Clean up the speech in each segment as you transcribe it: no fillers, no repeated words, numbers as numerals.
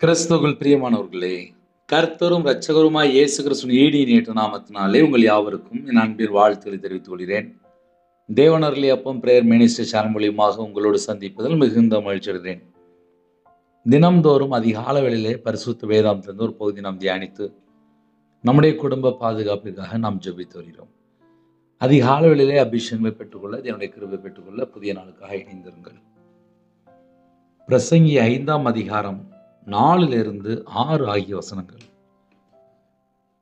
கிறிஸ்துவுக்குள் பிரியமானவர்களே, கர்த்தரும் இரட்சகருமாய் இயேசு கிறிஸ்துவின் ஈடின் ஏற்ற நாமத்தினாலே உங்கள் யாவருக்கும் என் அன்பின் வாழ்த்துக்களை தெரிவித்துக் கொள்கிறேன். தேவனருளி அப்பம் பிரேயர் மினிஸ்ட்ரி சேனல் மூலியமாக உங்களோடு சந்திப்பதில் மிகுந்த மகிழ்ச்சி அடைகிறேன். தினம்தோறும் அதிகால வேளையிலே பரிசுத்த வேதாந்தத்திலிருந்து ஒரு பகுதி நாம் தியானித்து நம்முடைய குடும்ப பாதுகாப்பிற்காக நாம் ஜெபித்து வருகிறோம். அதிகால வேளையிலே அபிஷேகங்களை பெற்றுக்கொள்ள, தேவனுடைய கிருபை பெற்றுக்கொள்ள புதிய நாளுக்காக இணைந்திருங்கள். பிரசங்கி 5ஆம் அதிகாரம் 4-6 ஆகிய வசனங்கள்.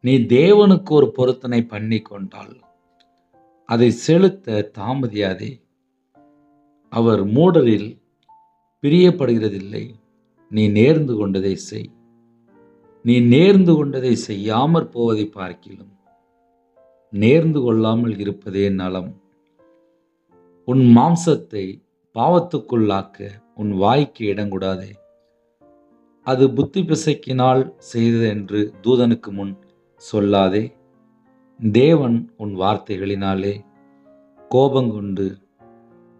நீ தேவனுக்கு ஒரு பொருத்தனை பண்ணி கொண்டால் அதை செலுத்த தாமதியாதே. அவர் மூடரில் பிரியப்படுகிறதில்லை. நீ நேர்ந்து கொண்டதை செய். நீ நேர்ந்து கொண்டதை செய்யாமற் போவதை பார்க்கிலும் நேர்ந்து கொள்ளாமல் இருப்பதே நலம். உன் மாம்சத்தை பாவத்துக்குள்ளாக்க உன் வாய்க்கு இடங்கூடாதே. அது புத்தி பிசைக்கினால் செய்தது என்று தூதனுக்கு முன் சொல்லாதே. தேவன் உன் வார்த்தைகளினாலே கோபங்கொண்டு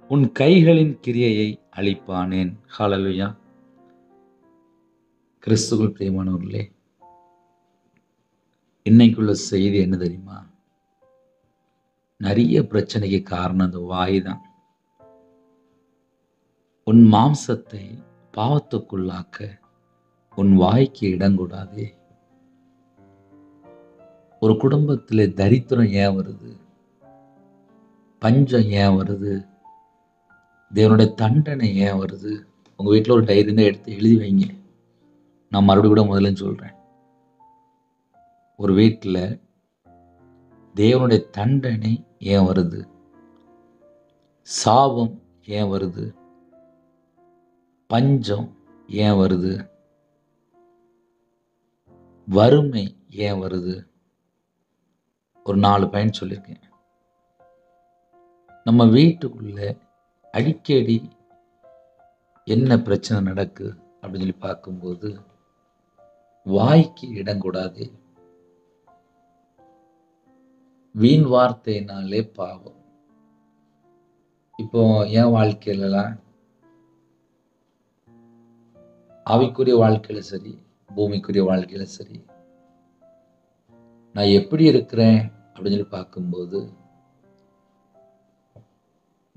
உன் கைகளின் கிரியையை அழிப்பானேன். ஹல்லேலூயா. கிறிஸ்துவுக்குள் பிரியமானவர்களே, இன்னைக்குள்ள செய்தி என்ன தெரியுமா? நிறைய பிரச்சனைக்கு காரணம் அந்த வாய் தான். உன் மாம்சத்தை பாவத்துக்குள்ளாக்க உன் வாய்க்கு இடங்கூடாதே. ஒரு குடும்பத்தில் தரித்திரம் ஏன் வருது? பஞ்சம் ஏன் வருது? தேவனுடைய தண்டனை ஏன் வருது? உங்கள் வீட்டில் ஒரு டைரி இருந்தால் எடுத்து எழுதி வைங்க. நான் மறுபடியும் கூட முதல்ல சொல்கிறேன். ஒரு வீட்டில் தேவனுடைய தண்டனை ஏன் வருது? சாபம் ஏன் வருது? பஞ்சம் ஏன் வருது? வறுமை ஏன் வருது? ஒரு 4 பாயிண்ட் சொல்லியிருக்கேன். நம்ம வீட்டுக்குள்ள அடிக்கடி என்ன பிரச்சனை நடக்கு அப்படின்னு சொல்லி பார்க்கும்போது, வாய்க்கு இடம் கூடாது. வீண் வார்த்தையினாலே பாவம். இப்போ என் வாழ்க்கையிலலாம், ஆவிக்குரிய வாழ்க்கையில சரி, பூமிக்குரிய வாழ்க்கையில சரி, நான் எப்படி இருக்கிறேன் அப்படின்னு சொல்லி பார்க்கும்போது,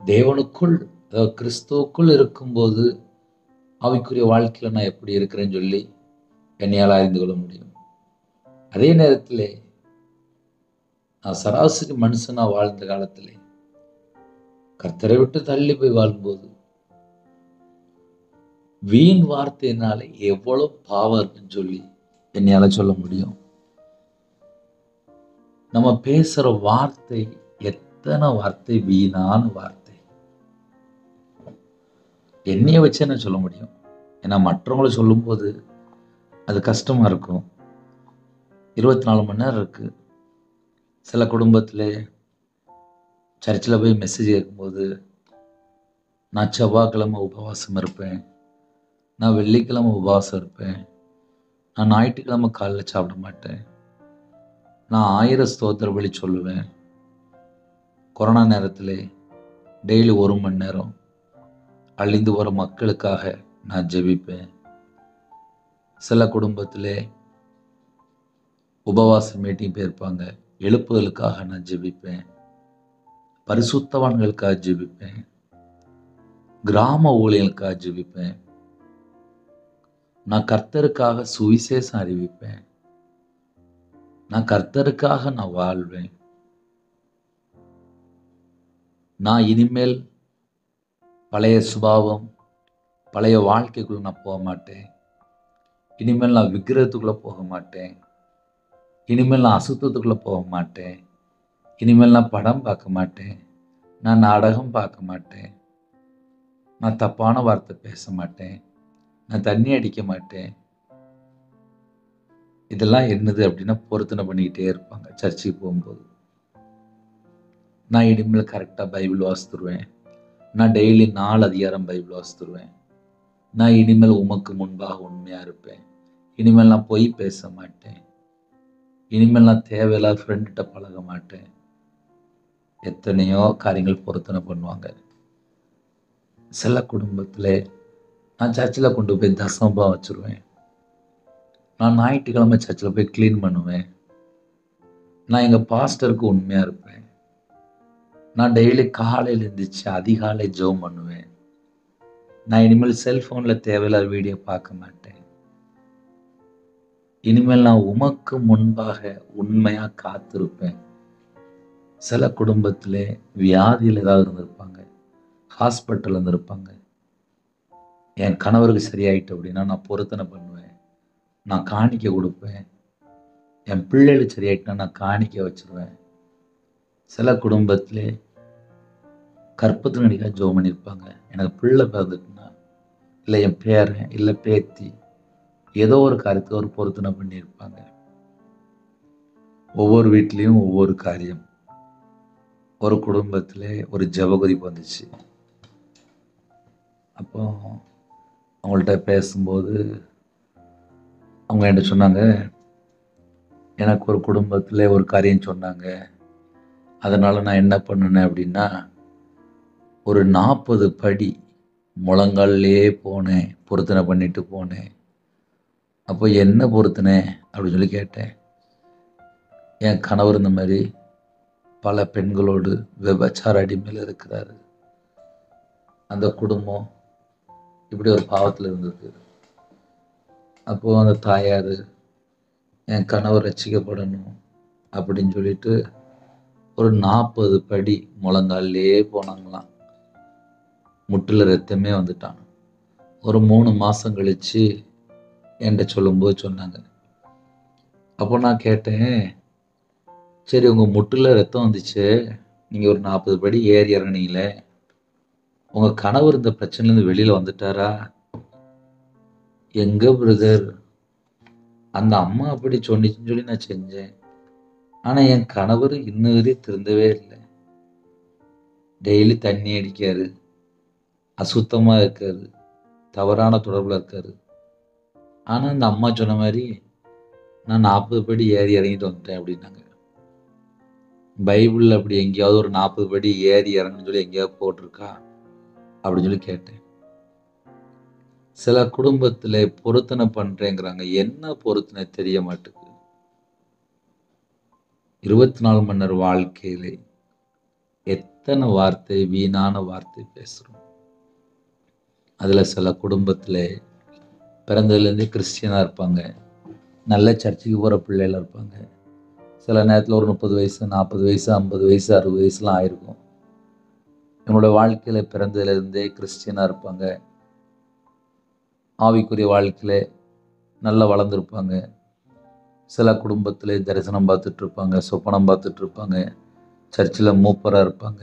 தேவனுக்குள், அதாவது கிறிஸ்துவுக்குள் இருக்கும்போது ஆவிக்குரிய வாழ்க்கையில நான் எப்படி இருக்கிறேன்னு சொல்லி என்னையால் அறிந்து கொள்ள முடியும். அதே நேரத்தில் நான் சராசரி மனுஷனா வாழ்ந்த காலத்தில் கர்த்தரை விட்டு தள்ளி போய் வாழும்போது வீண் வார்த்தையினால எவ்வளவு பாவம் இருக்குன்னு சொல்லி என்னையால சொல்ல முடியும். நம்ம பேசுற வார்த்தை, எத்தனை வார்த்தை வீணான வார்த்தை. என்னைய வச்சு என்ன சொல்ல முடியும்? ஏன்னா மற்றவங்களை சொல்லும்போது அது கஷ்டமா இருக்கும். 24 மணி நேரம் இருக்கு. சில குடும்பத்தில் சர்ச்சில் போய் மெசேஜ் கேட்கும்போது, நான் செவ்வாய்க்கிழமை உபவாசம் இருப்பேன், நான் வெள்ளிக்கிழமை உபவாசம் இருப்பேன், நான் ஞாயிற்றுக்கிழமை காலைல சாப்பிட மாட்டேன், நான் 1000 ஸ்தோத்திர பலி சொல்லுவேன், கொரோனா நேரத்தில் டெய்லி 1 மணி நேரம் அழிந்து போகிற மக்களுக்காக நான் ஜெபிப்பேன். சில குடும்பத்தில் உபவாச மீட்டிங் போயிருப்பாங்க, எழுப்புதலுக்காக நான் ஜெபிப்பேன், பரிசுத்தவான்களுக்காக ஜெபிப்பேன், கிராம ஊழியர்களுக்காக ஜெபிப்பேன், நான் கர்த்தருக்காக சுவிசேஷம் அறிவிப்பேன், நான் கர்த்தருக்காக நான் வாழ்வேன். நான் இனிமேல் பழைய சுபாவம், பழைய வாழ்க்கைக்குள்ள நான் போக மாட்டேன். இனிமேல் நான் விக்கிரகத்துக்குள்ள போக மாட்டேன். இனிமேல் நான் அசுத்தத்துக்குள்ள போக மாட்டேன். இனிமேல் நான் படம் பார்க்க மாட்டேன். நான் நாடகம் பார்க்க மாட்டேன். நான் தப்பான வார்த்தை பேச மாட்டேன். நான் தண்ணி அடிக்க மாட்டேன். இதெல்லாம் என்னது அப்படின்னா பொருத்தனை பண்ணிக்கிட்டே இருப்பாங்க சர்ச்சுக்கு போகும்போது. நான் இனிமேல் கரெக்டாக பைபிள் வாசித்துருவேன். நான் டெய்லி 4 அதிகாரம் பைபிள் வாசித்துருவேன். நான் இனிமேல் உமக்கு முன்பாக உண்மையாக இருப்பேன். இனிமேல் நான் பொய் பேச மாட்டேன். இனிமேல் நான் தேவையில்லாத ஃப்ரெண்ட்கிட்ட பழக மாட்டேன். எத்தனையோ காரியங்கள் பொருத்தனை பண்ணுவாங்க. சில குடும்பத்தில் நான் சர்ச்சில் கொண்டு போய் தசமபாகம் வச்சுருவேன். நான் ஞாயிற்றுக்கிழமை சர்ச்சில் போய் க்ளீன் பண்ணுவேன். நான் எங்கள் பாஸ்டருக்கு உண்மையாக இருப்பேன். நான் டெய்லி காலையில் எழுந்திரிச்சு அதிகாலை ஜெபம் பண்ணுவேன். நான் இனிமேல் செல்ஃபோனில் தேவையில்லாத வீடியோ பார்க்க மாட்டேன். இனிமேல் நான் உமக்கு முன்பாக உண்மையாக காத்திருப்பேன். சில குடும்பத்திலே வியாதியில் ஏதாவது இருந்திருப்பாங்க, ஹாஸ்பிட்டல் இருந்திருப்பாங்க. என் கணவருக்கு சரியாயிட்டு அப்படின்னா நான் பொருத்தனை பண்ணுவேன், நான் காணிக்கை கொடுப்பேன். என் பிள்ளைகளுக்கு சரியாயிட்டுனா நான் காணிக்கை வச்சிருவேன். சில குடும்பத்திலே கற்பத்தின் அடிக்காக ஜெபம் பண்ணியிருப்பாங்க. எனக்கு பிள்ளை பிறந்துட்டுனா, இல்லை என் பேரன் இல்லை பேத்தி ஏதோ ஒரு காரியத்தை ஒரு பொருத்தனை பண்ணியிருப்பாங்க. ஒவ்வொரு வீட்லேயும் ஒவ்வொரு காரியம். ஒரு குடும்பத்தில் ஒரு ஜெபகுறிப்பு வந்துச்சு. அப்போ அவங்கள்ட்ட பேசும்போது அவங்க என்கிட்ட சொன்னாங்க, எனக்கு ஒரு குடும்பத்தில் ஒரு காரியம் சொன்னாங்க. அதனால் நான் என்ன பண்ணினேன் அப்படின்னா, ஒரு 40 படி முழங்கால்லையே போனேன், பொருத்தனை பண்ணிட்டு போனேன். அப்போ என்ன பொருத்தனை அப்படின்னு சொல்லி கேட்டேன். என் கணவர் இந்த மாதிரி பல பெண்களோடு விபச்சார அடிமையில் இருக்கிறாரு. அந்த குடும்பம் இப்படி ஒரு பாவத்தில் இருந்தது. அப்போது அந்த தாயார் என் கணவர் ரட்சிக்கப்படணும் அப்படின்னு சொல்லிட்டு ஒரு 40 படி முழங்கால்லையே போனாங்களாம். முட்டில் ரத்தமே வந்துட்டான். ஒரு 3 மாதம் கழித்து என்கிட்ட சொல்லும்போது சொன்னாங்க. அப்போ நான் கேட்டேன், சரி உங்கள் முட்டில் ரத்தம் வந்துச்சு, நீங்கள் ஒரு 40 படி ஏறி இறங்குனீங்களே, உங்கள் கணவர் இந்த பிரச்சனைலேருந்து வெளியில் வந்துட்டாரா? எங்க பிரதர், அந்த அம்மா அப்படி சொன்னிச்சுன்னு சொல்லி நான் செஞ்சேன். ஆனால் என் கணவர் இன்னும் வரை திருந்தவே இல்லை. டெய்லி தண்ணி அடிக்காரு, அசுத்தமாக இருக்காரு, தவறான தொடர்பில் இருக்காரு. ஆனால் அந்த அம்மா சொன்ன மாதிரி நான் 40 படி ஏறி இறங்கிட்டு வந்துட்டேன் அப்படின்னாங்க. பைபிளில் அப்படி எங்கேயாவது ஒரு 40 படி ஏறி இறங்குன்னு சொல்லி எங்கேயாவது போட்டிருக்கா அப்படின்னு சொல்லி கேட்டேன். சில குடும்பத்தில் பொருத்தனை பண்ணுறேங்கிறாங்க, என்ன பொருத்தனை தெரிய மாட்டேங்குது. 24 மணி நேரம் வாழ்க்கையிலே எத்தனை வார்த்தை, வீணான வார்த்தை பேசுகிறோம். அதில் சில குடும்பத்தில் பிறந்ததுலேருந்தே கிறிஸ்டியனாக இருப்பாங்க, நல்ல சர்ச்சுக்கு போகிற பிள்ளைகள் இருப்பாங்க. சில நேரத்தில் ஒரு 30 வயசு, 40 வயசு, 50 வயசு, 60 வயசுலாம் ஆயிருக்கும். இவங்களோட வாழ்க்கையில் பிறந்ததுலேருந்தே கிறிஸ்டியனாக இருப்பாங்க, ஆவிக்குரிய வாழ்க்கையில் நல்லா வளர்ந்துருப்பாங்க. சில குடும்பத்தில் தரிசனம் பார்த்துட்ருப்பாங்க, சொப்பனம் பார்த்துட்ருப்பாங்க, சர்ச்சில் மூப்பராக இருப்பாங்க.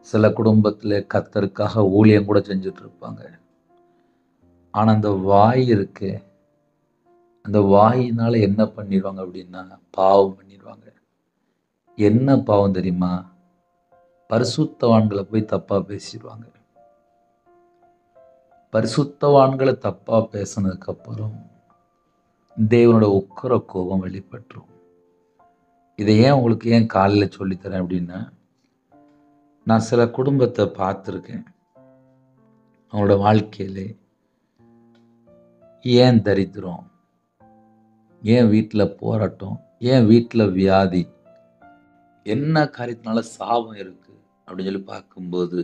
சில குடும்பத்தில் கர்த்தருக்காக ஊழியம் கூட செஞ்சிட்ருப்பாங்க. ஆனால் அந்த வாய் இருக்கு, அந்த வாயினால் என்ன பண்ணிடுவாங்க அப்படின்னா பாவம் பண்ணிடுவாங்க. என்ன பாவம் தெரியுமா? பரிசுத்தவான்களை போய் தப்பாக பேசிடுவாங்க. பரிசுத்தவான்களை தப்பாக பேசினதுக்கப்புறம் தேவனோட உக்கிர கோபம் வெளிப்பட்டுரும். இதை உங்களுக்கு ஏன் காலையில் சொல்லித்தரேன் அப்படின்னா, நான் சில குடும்பத்தை பார்த்துருக்கேன். அவங்களோட வாழ்க்கையிலே ஏன் தரித்திரம், ஏன் வீட்டில் போராட்டம், ஏன் வீட்டில் வியாதி, என்ன காரியத்தினால சாபம் இருக்குது அப்படின்னு சொல்லி பார்க்கும்போது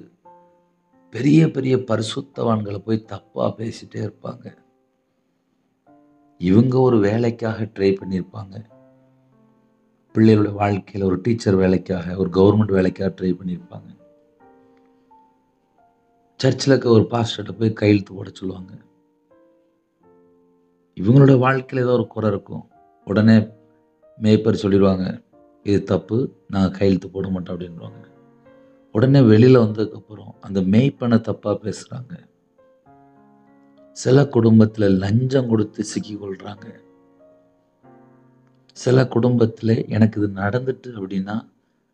பெரிய பெரிய பரிசுத்தவான்களை போய் தப்பாக பேசிகிட்டே இருப்பாங்க. இவங்க ஒரு வேலைக்காக ட்ரை பண்ணியிருப்பாங்க, பிள்ளைகளோட வாழ்க்கையில் ஒரு டீச்சர் வேலைக்காக, ஒரு கவர்மெண்ட் வேலைக்காக ட்ரை பண்ணியிருப்பாங்க. சர்ச்சில் இருக்க ஒரு பாஸ்டர்கிட்ட போய் கையெழுத்து போட சொல்லுவாங்க. இவங்களோட வாழ்க்கையில் ஏதோ ஒரு குறை இருக்கும். உடனே மேய்ப்பர் சொல்லிடுவாங்க, இது தப்பு, நாங்கள் கையெழுத்து போட மாட்டோம் அப்படின்வாங்க. உடனே வெளியில் வந்ததுக்கப்புறம் அந்த மேய்ப்பனை தப்பாக பேசுகிறாங்க. சில குடும்பத்தில் லஞ்சம் கொடுத்து சிக்கிக்கொள்கிறாங்க. சில குடும்பத்தில் எனக்கு இது நடந்துட்டு அப்படின்னா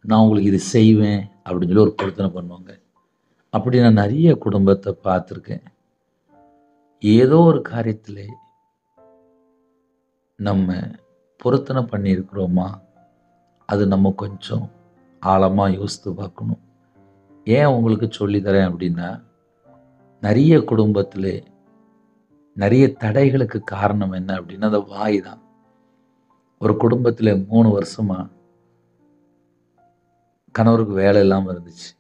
நான் உங்களுக்கு இது செய்வேன் அப்படின்னு சொல்லி ஒரு பொருத்தனை பண்ணுவாங்க. அப்படி நான் நிறைய குடும்பத்தை பார்த்துருக்கேன். ஏதோ ஒரு காரியத்தில் நம்ம பொருத்தனை பண்ணியிருக்கிறோமா, அது நம்ம கொஞ்சம் ஆழமாக யோசித்து பார்க்கணும். ஏன் உங்களுக்கு சொல்லித்தரேன் அப்படின்னா, நிறைய குடும்பத்தில் நிறைய தடைகளுக்கு காரணம் என்ன அப்படின்னா அந்த வாய் தான். ஒரு குடும்பத்தில் 3 வருஷமா கணவருக்கு வேலை இல்லாமல் இருந்துச்சு.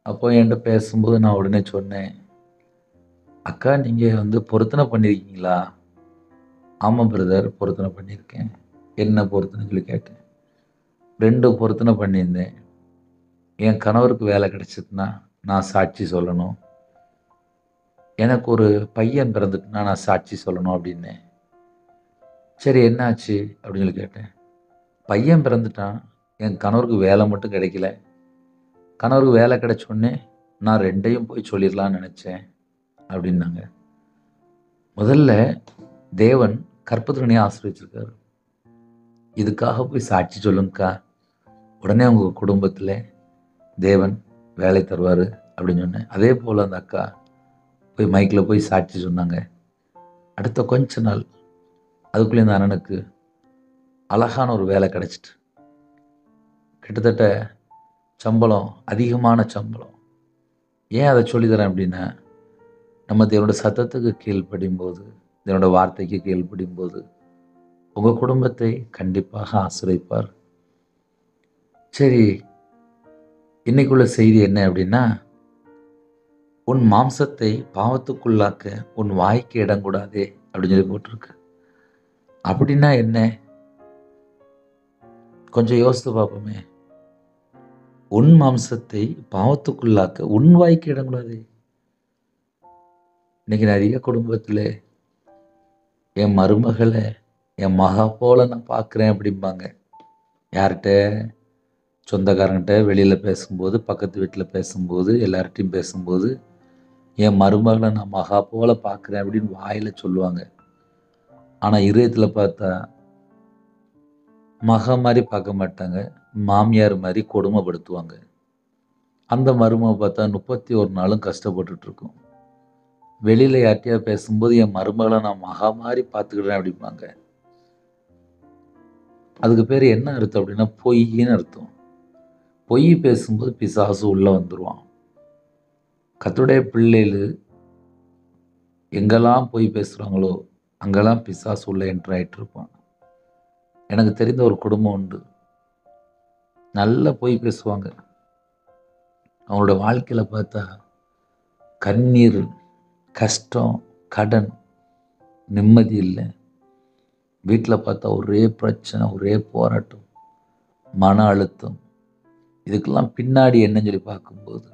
அப்போ என்கிட்ட பேசும்போது நான் உடனே சொன்னேன், அக்கா நீங்கள் பொருத்தனை பண்ணியிருக்கீங்களா? ஆமாம் பிரதர், பொருத்தனை பண்ணியிருக்கேன். என்ன பொருத்தனை சொல்லி கேட்டேன். 2 பொருத்தனை பண்ணியிருந்தேன். என் கணவருக்கு வேலை கிடைச்சதுன்னா நான் சாட்சி சொல்லணும், எனக்கு ஒரு பையன் பிறந்துட்டுனா நான் சாட்சி சொல்லணும் அப்படின்னேன். சரி என்னாச்சு அப்படின்னு சொல்லி கேட்டேன். பையன் பிறந்துட்டான், என் கணவருக்கு வேலை மட்டும் கிடைக்கல. கணவருக்கு வேலை கிடைச்சோடனே நான் 2யும் போய் சொல்லிடலான்னு நினச்சேன் அப்படின்னாங்க. முதல்ல தேவன் கற்பத்திரனையை ஆசீர்வதிச்சிருக்காரு. இதுக்காக போய் சாட்சி சொல்லுங்கக்கா, உடனே உங்கள் குடும்பத்தில் தேவன் வேலை தருவார் அப்படின்னு சொன்னேன். அதே போல் அந்த அக்கா போய் மைக்கில் போய் சாட்சி சொன்னாங்க. அடுத்த கொஞ்ச நாள் அதுக்குள்ளே இந்த அண்ணனுக்கு அழகான ஒரு வேலை கிடச்சிட்டு, கிட்டத்தட்ட சம்பளம், அதிகமான சம்பளம். ஏன் அதை சொல்லித்தரேன் அப்படின்னா, நம்ம தேவனோட சத்தத்துக்கு கீழ்ப்படியும் போது, தேவனோட வார்த்தைக்கு கீழ்ப்படியும் போது உங்கள் குடும்பத்தை கண்டிப்பாக ஆசீர்வதிப்பார். சரி, இன்னைக்குள்ள செய்தி என்ன அப்படின்னா, உன் மாம்சத்தை பாவத்துக்குள்ளாக்க உன் வாய்க்கு இடம் கூடாதே அப்படின்னு சொல்லி போட்டிருக்கு. அப்படின்னா என்ன? கொஞ்சம் யோசித்து பார்ப்போமே. உன் மாம்சத்தை பாவத்துக்குள்ளாக்க உன் வாய்க்கு இடம் கூடாது. இன்னைக்கு நிறைய குடும்பத்தில் என் மருமகளை என் மகா போல நான் பார்க்குறேன் அப்படிம்பாங்க. யார்கிட்ட? சொந்தக்காரங்கிட்ட வெளியில் பேசும்போது, பக்கத்து வீட்டில் பேசும்போது, எல்லார்ட்டையும் பேசும்போது என் மருமகளை நான் மகா போல பார்க்குறேன் அப்படின்னு வாயில் சொல்லுவாங்க. ஆனால் இருதயத்தில் பார்த்தா மக மாதிரி பார்க்க மாட்டாங்க, மாமியார் மாதிரி கொடுமைப்படுத்துவாங்க. அந்த மருமக பார்த்தா 31 நாளும் கஷ்டப்பட்டுட்ருக்கும். வெளியில் யார்ட்டையா பேசும்போது என் மருமகளை நான் மகா மாதிரி பார்த்துக்கிடுறேன் அப்படிம்பாங்க. அதுக்கு பேர் என்ன அர்த்தம் அப்படின்னா பொய்ன்னு அர்த்தம். பொய் பேசும்போது பிசாசு உள்ளே வந்துடுவான். கர்த்தருடைய பிள்ளைகள் எங்கெல்லாம் பொய் பேசுகிறாங்களோ அங்கெல்லாம் பிசாசு உள்ளே என்ட்ரு ஆகிட்டு இருப்பான். எனக்கு தெரிந்த ஒரு குடும்பம் உண்டு. நல்ல பொய் பேசுவாங்க. அவங்களோட வாழ்க்கையில் பார்த்தா கண்ணீர், கஷ்டம், கடன், நிம்மதி இல்லை. வீட்டில் பார்த்தா ஒரே பிரச்சனை, ஒரே போராட்டம், மன அழுத்தம். இதுக்கெல்லாம் பின்னாடி என்னன்னு சொல்லி பார்க்கும்போது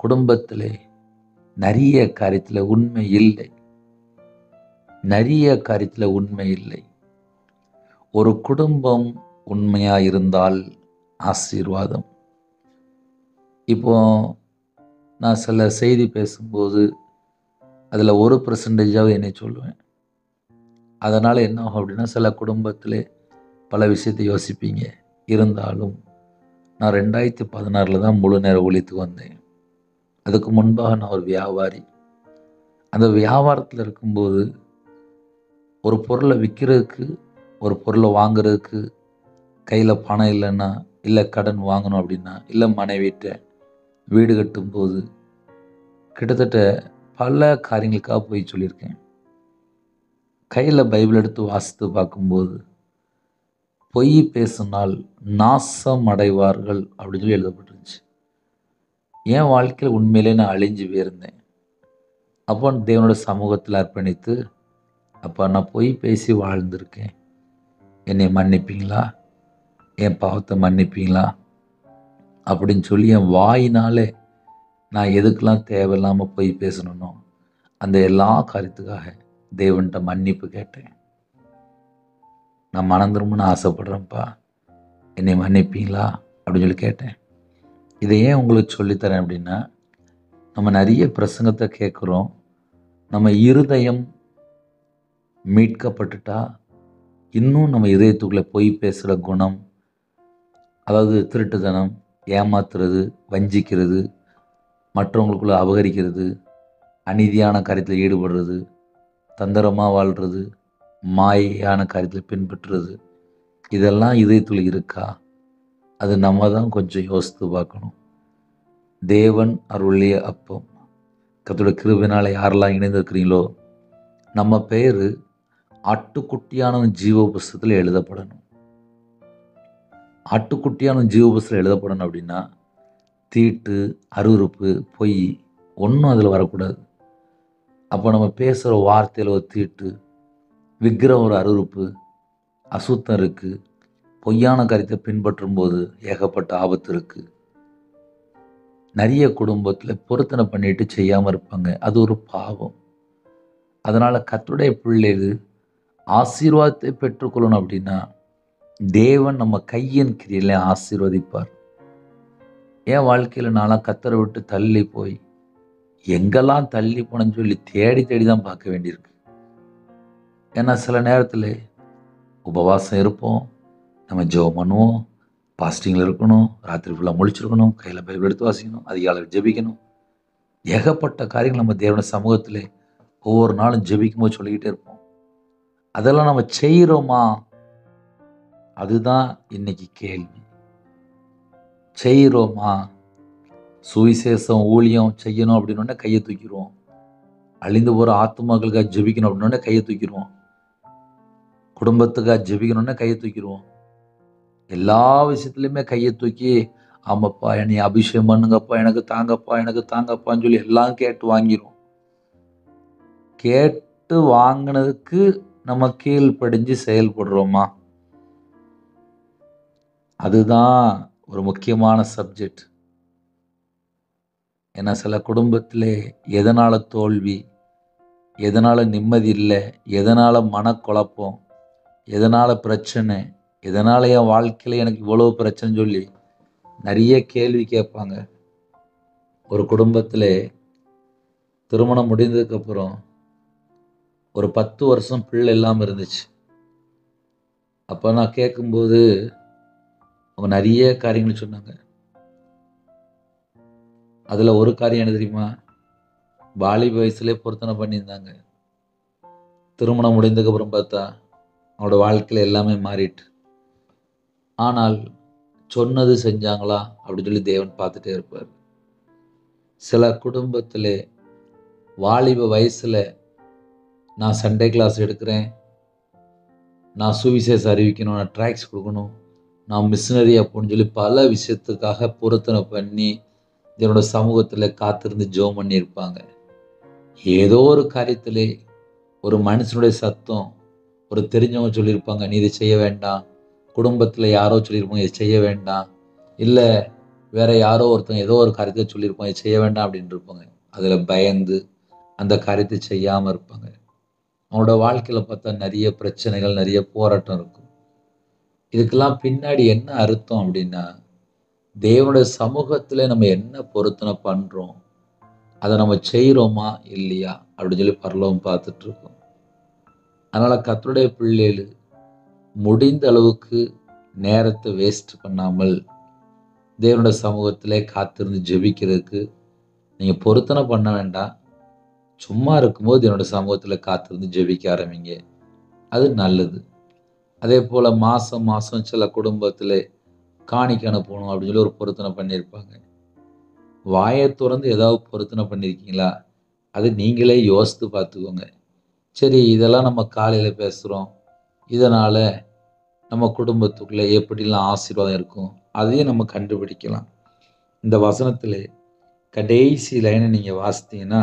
குடும்பத்தில் நிறைய காரியத்தில் உண்மை இல்லை. நிறைய காரியத்தில் உண்மை இல்லை. ஒரு குடும்பம் உண்மையாக இருந்தால் ஆசீர்வாதம். இப்போ நான் சில செய்தி பேசும்போது அதில் 1% என்னை சொல்லுவேன். அதனால் என்ன ஆகும் அப்படின்னா, சில குடும்பத்தில் பல விஷயத்தை யோசிப்பீங்க. இருந்தாலும் நான் 2016 தான் முழு நேர ஊழியத்துக்கு வந்தேன். அதுக்கு முன்பாக நான் ஒரு வியாபாரி. அந்த வியாபாரத்தில் இருக்கும்போது ஒரு பொருளை விற்கிறதுக்கு, ஒரு பொருளை வாங்குறதுக்கு கையில் பணம் இல்லைன்னா, இல்லை கடன் வாங்கணும் அப்படின்னா, இல்லை மனைவிட்ட வீடு கட்டும்போது கிட்டத்தட்ட பல காரியங்களுக்காக போய் சொல்லியிருக்கேன். கையில் பைபிள் எடுத்து வாசித்து பார்க்கும்போது பொய் பேசினால் நாசம் அடைவார்கள் அப்படின்னு சொல்லி எழுதப்பட்டிருந்துச்சு. என் வாழ்க்கையில் உண்மையிலே நான் அழிஞ்சு போயிருந்தேன். அப்போ தேவனோட சமூகத்தில் அர்ப்பணித்து, அப்போ நான் பொய் பேசி வாழ்ந்திருக்கேன், என்னை மன்னிப்பீங்களா, என் பாவத்தை மன்னிப்பீங்களா அப்படின்னு சொல்லி என் வாயினாலே நான் எதுக்கெல்லாம் தேவையில்லாமல் பொய் பேசணும்னோ அந்த எல்லா காரியத்துக்காக தேவன்கிட்ட மன்னிப்பு கேட்டேன். நான் மனம் திரும்பணும்னு ஆசைப்படுறேன்ப்பா, என்னை மன்னிப்பீங்களா அப்படின்னு சொல்லி கேட்டேன். இதை ஏன் உங்களுக்கு சொல்லித்தரேன் அப்படின்னா, நம்ம நிறைய பிரசங்கத்தை கேட்குறோம். நம்ம இருதயம் மீட்கப்பட்டுட்டா இன்னும் நம்ம இதயத்துக்குள்ளே பொய் பேசுகிற குணம், அதாவது திருட்டுத்தனம், ஏமாத்துறது, வஞ்சிக்கிறது, மற்றவங்களுக்குள்ளே அபகரிக்கிறது, அநீதியான காரியத்தில் ஈடுபடுறது, தந்திரமாக வாழ்கிறது, மாயான காரியத்தில் பின்பற்றுறது, இதெல்லாம் இதயத்தில் இருக்கா? அது நம்ம தான் கொஞ்சம் யோசித்து பார்க்கணும். தேவன் அருளிய அப்பம், கர்த்தருடைய கிருபையினால யாரெல்லாம் இணைந்திருக்கிறீங்களோ, நம்ம பெயர் ஆட்டுக்குட்டியான ஜீவ புஸ்தகத்தில் எழுதப்படணும். ஆட்டுக்குட்டியான ஜீவ புஸ்தகத்தில் எழுதப்படணும் அப்படின்னா, தீட்டு, அருவருப்பு, பொய் ஒன்றும் அதில் வரக்கூடாது. அப்போ நம்ம பேசுகிற வார்த்தையில் ஒரு தீட்டு, விக்கிரம் ஒரு அருவருப்பு, அசுத்தம் இருக்குது, பொய்யான காரியத்தை பின்பற்றும் போது ஏகப்பட்ட ஆபத்து இருக்குது. நிறைய குடும்பத்தில் பொருத்தனை பண்ணிட்டு செய்யாமல் இருப்பாங்க. அது ஒரு பாவம். அதனால் கர்த்தருடைய பிள்ளைகள் ஆசீர்வாதத்தை பெற்றுக்கொள்ளணும் அப்படின்னா, தேவன் நம்ம கையின் கிரியில ஆசீர்வதிப்பார். என் வாழ்க்கையில் நான்லாம் கர்த்தரை விட்டு தள்ளி போய் எங்கெல்லாம் தள்ளி போனேன்னு சொல்லி தேடி தேடி தான் பார்க்க வேண்டியிருக்கு. ஏன்னா சில நேரத்தில் உபவாசம் இருப்போம், நம்ம ஜெபம் பண்ணுவோம், பாஸ்டிங்கில் இருக்கணும், ராத்திரி ஃபுல்லாக முழிச்சிருக்கணும், கையில் பைபிள் எடுத்து வாசிக்கணும், அதிகாலையில் ஜெபிக்கணும். ஏகப்பட்ட காரியங்கள் நம்ம தேவன சமூகத்தில் ஒவ்வொரு நாளும் ஜெபிக்கும்போது சொல்லிக்கிட்டே இருப்போம். அதெல்லாம் நம்ம செய்கிறோமா? அதுதான் இன்னைக்கு கேள்வி. செய்கிறோமா? சுவிசேஷம் ஊழியம் செய்யணும் அப்படின்னோடனே கையை தூக்கிடுவோம். அழிந்து போகிற ஆத்துமாக்களுக்காக ஜெபிக்கணும் அப்படின்னோடனே கையை தூக்கிடுவோம். குடும்பத்துக்காக ஜெபிக்கணுன்னே கையை தூக்கிடுவோம். எல்லா விஷயத்துலையுமே கையை தூக்கி, ஆமாப்பா என்னை அபிஷேகம் பண்ணுங்கப்பா, எனக்கு தாங்கப்பா, எனக்கு தாங்கப்பான்னு சொல்லி எல்லாம் கேட்டு வாங்கிடும். கேட்டு வாங்கினதுக்கு நம்ம கீழ்ப்படிஞ்சு செயல்படுறோமா? அதுதான் ஒரு முக்கியமான சப்ஜெக்ட். ஏன்னா சில குடும்பத்திலே எதனால் தோல்வி, எதனால் நிம்மதி இல்லை, எதனால் மனக்குழப்பம், எதனால் பிரச்சனை, எதனால் என் வாழ்க்கையில் எனக்கு இவ்வளோ பிரச்சனை சொல்லி நிறைய கேள்வி கேட்பாங்க. ஒரு குடும்பத்தில் திருமணம் முடிந்ததுக்கப்புறம் ஒரு 10 வருஷம் பிள்ளை இல்லாமல் இருந்துச்சு. அப்போ நான் கேட்கும்போது அவங்க நிறைய காரியங்கள் சொன்னாங்க. அதில் ஒரு காரியம் என்ன தெரியுமா? வாலிப வயசுலேயே பொருத்தனை பண்ணியிருந்தாங்க. திருமணம் முடிந்ததுக்கப்புறம் பார்த்தா அவனோட வாழ்க்கையில் எல்லாமே மாறிட்டு. ஆனால் சொன்னது செஞ்சாங்களா அப்படின்னு சொல்லி தேவன் பார்த்துட்டே இருப்பார். சில குடும்பத்தில் வாலிப வயசில் நான் சண்டே கிளாஸ் எடுக்கிறேன், நான் சுவிசேஷம் அறிவிக்கணும், நான் ட்ராக்ஸ் கொடுக்கணும், நான் மிஷினரி அப்படின்னு சொல்லி பல விஷயத்துக்காக பொருத்தனை பண்ணி என்னோட சமூகத்தில் காத்திருந்து ஜெபம் பண்ணியிருப்பாங்க. ஏதோ ஒரு காரியத்திலே ஒரு மனுஷனுடைய சத்தம், ஒரு தெரிஞ்சவங்க சொல்லியிருப்பாங்க, நீ இதை செய்ய வேண்டாம், குடும்பத்தில் யாரோ சொல்லியிருப்பாங்க இதை செய்ய வேண்டாம், இல்லை வேற யாரோ ஒருத்தவங்க ஏதோ ஒரு காரியத்தை சொல்லியிருப்பாங்க இதை செய்ய வேண்டாம் அப்படின்னு இருப்பாங்க. அதில் பயந்து அந்த காரியத்தை செய்யாமல் இருப்பாங்க. அவனோட வாழ்க்கையில் பார்த்தா நிறைய பிரச்சனைகள், நிறைய போராட்டம் இருக்கும். இதுக்கெல்லாம் பின்னாடி என்ன அர்த்தம் அப்படின்னா, தேவனுடைய சமூகத்தில் நம்ம என்ன பொருத்தனை பண்ணுறோம், அதை நம்ம செய்கிறோமா இல்லையா அப்படின்னு சொல்லி பரலோகம் பார்த்துட்டு இருக்கோம். அதனால் கர்த்தருடைய பிள்ளைகள் முடிந்த அளவுக்கு நேரத்தை வேஸ்ட் பண்ணாமல் தேவனுடைய சமூகத்திலே காத்திருந்து ஜெபிக்கிறதுக்கு நீங்கள் பொருத்தனை பண்ண வேண்டாம். சும்மா இருக்கும்போது என்னோடய சமூகத்தில் காத்திருந்து ஜெபிக்க ஆரம்பிங்க, அது நல்லது. அதே போல் மாதம் மாதம் சில குடும்பத்தில் காணிக்கை அனுப்பணும் அப்படின்னு சொல்லி ஒரு பொருத்தனை பண்ணியிருப்பாங்க. வாயை திறந்து ஏதாவது பொருத்தனை பண்ணியிருக்கீங்களா? அது நீங்களே யோசித்து பார்த்துக்கோங்க. சரி, இதெல்லாம் நம்ம காலையில் பேசுகிறோம், இதனால் நம்ம குடும்பத்துக்குள்ளே எப்படிலாம் ஆசீர்வாதம் இருக்கும் அதையும் நம்ம கண்டுபிடிக்கலாம். இந்த வசனத்தில் கடைசி லைனை நீங்கள் வாசித்தீங்கன்னா